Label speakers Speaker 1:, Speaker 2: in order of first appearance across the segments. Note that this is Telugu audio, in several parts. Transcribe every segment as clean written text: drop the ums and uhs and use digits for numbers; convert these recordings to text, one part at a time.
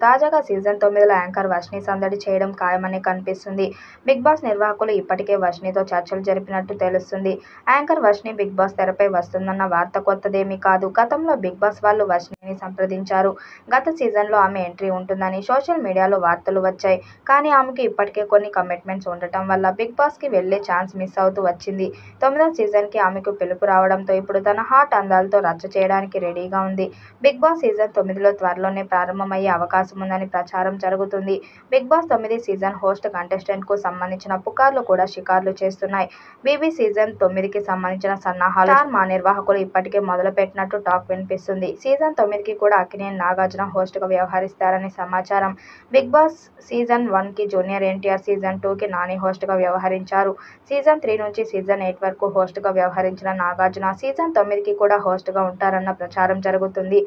Speaker 1: తాజాగా సీజన్ 9లో యాంకర్ వర్షిని సందడి చేయడం ఖాయమని కనిపిస్తుంది. బిగ్ బాస్ నిర్వాహకులు ఇప్పటికే వర్షినితో చర్చలు జరిపినట్టు తెలుస్తుంది. యాంకర్ వర్షిని బిగ్ బాస్ తెరపై వస్తుందన్న వార్త కొత్తదేమీ కాదు. గతంలో బిగ్ బాస్ వాళ్ళు వర్షినిని సంప్రదించారు. గత సీజన్లో ఆమె ఎంట్రీ ఉంటుందని సోషల్ మీడియాలో వార్తలు వచ్చాయి. కానీ ఆమెకు ఇప్పటికే కొన్ని కమిట్మెంట్స్ ఉండటం వల్ల బిగ్ బాస్కి వెళ్లే ఛాన్స్ మిస్ అవుతూ వచ్చింది. 9వ సీజన్కి ఆమెకు పిలుపు రావడంతో ఇప్పుడు తన హాట్ అందాలతో రచ్చ చేయడానికి రెడీగా ఉంది. బిగ్ బాస్ సీజన్ 9లో త్వరలోనే ప్రారంభమయ్యే అవకాశం ఉందని ప్రచారం జరుగుతుంది. బిగ్ బాస్ 9 సీజన్ హోస్ట్ కంటెస్టెంట్కు సంబంధించిన పుకార్లు కూడా షికార్లు చేస్తున్నాయి. బీబీ సీజన్ 9కి సంబంధించిన సన్నాహాలు స్టార్ మా నిర్వాహకులు ఇప్పటికే మొదలుపెట్టినట్టు టాక్ వినిపిస్తుంది. సీజన్ 9కి కూడా అక్కినేని నాగార్జున హోస్ట్గా వ్యవహరిస్తారని సమాచారం. బిగ్ బాస్ సీజన్ 1కి జూనియర్ ఎన్టీఆర్, సీజన్ 2కి నాని హోస్ట్గా వ్యవహరించారు. సీజన్ 3 నుంచి సీజన్ 8 వరకు హోస్ట్గా వ్యవహరించిన నాగార్జున సీజన్ 9కి కూడా హోస్ట్గా ఉంటారన్న ప్రచారం జరుగుతుంది.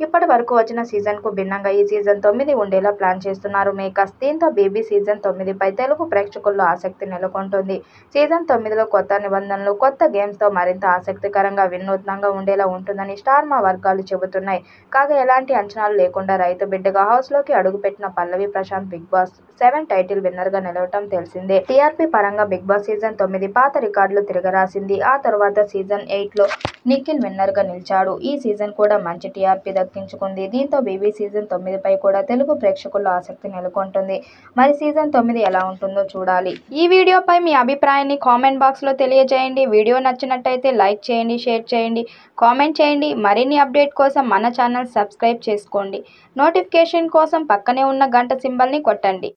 Speaker 1: ఇప్పటి వరకు వచ్చిన సీజన్కు భిన్నంగా ఈ సీజన్ 9 ఉండేలా ప్లాన్ చేస్తున్నారు మేకర్స్. దీంతో బీబీ సీజన్ 9పై తెలుగు ప్రేక్షకుల్లో ఆసక్తి నెలకొంటోంది. సీజన్ 9లో కొత్త నిబంధనలు, కొత్త గేమ్స్తో మరింత ఆసక్తికరంగా, వినూత్నంగా ఉండేలా ఉంటుందని స్టార్ మా వర్గాలు చెబుతున్నాయి. కాగా ఎలాంటి అంచనాలు లేకుండా రైతు బిడ్డగా హౌస్లోకి అడుగుపెట్టిన పల్లవి ప్రశాంత్ బిగ్ బాస్ 7 టైటిల్ విన్నర్గా నిలవటం తెలిసిందే. టీఆర్పీ పరంగా బిగ్ బాస్ సీజన్ 9 పాత రికార్డులు తిరగరాసింది. ఆ తర్వాత సీజన్ 8లో నిఖిల్ విన్నర్గా నిలిచాడు. ఈ సీజన్ కూడా మంచి టీఆర్పీ దక్కించుకుంది. దీంతో బీబీ సీజన్ 9పై కూడా తెలుగు ప్రేక్షకుల్లో ఆసక్తి నెలకొంటుంది. మరి సీజన్ 9 ఎలా ఉంటుందో చూడాలి. ఈ వీడియోపై మీ అభిప్రాయాన్ని కామెంట్ బాక్స్లో తెలియజేయండి. వీడియో నచ్చినట్టయితే లైక్ చేయండి, షేర్ చేయండి, కామెంట్ చేయండి. మరిన్ని అప్డేట్ కోసం మన ఛానల్ సబ్స్క్రైబ్ చేసుకోండి. నోటిఫికేషన్ కోసం పక్కనే ఉన్న గంట సింబల్ని కొట్టండి.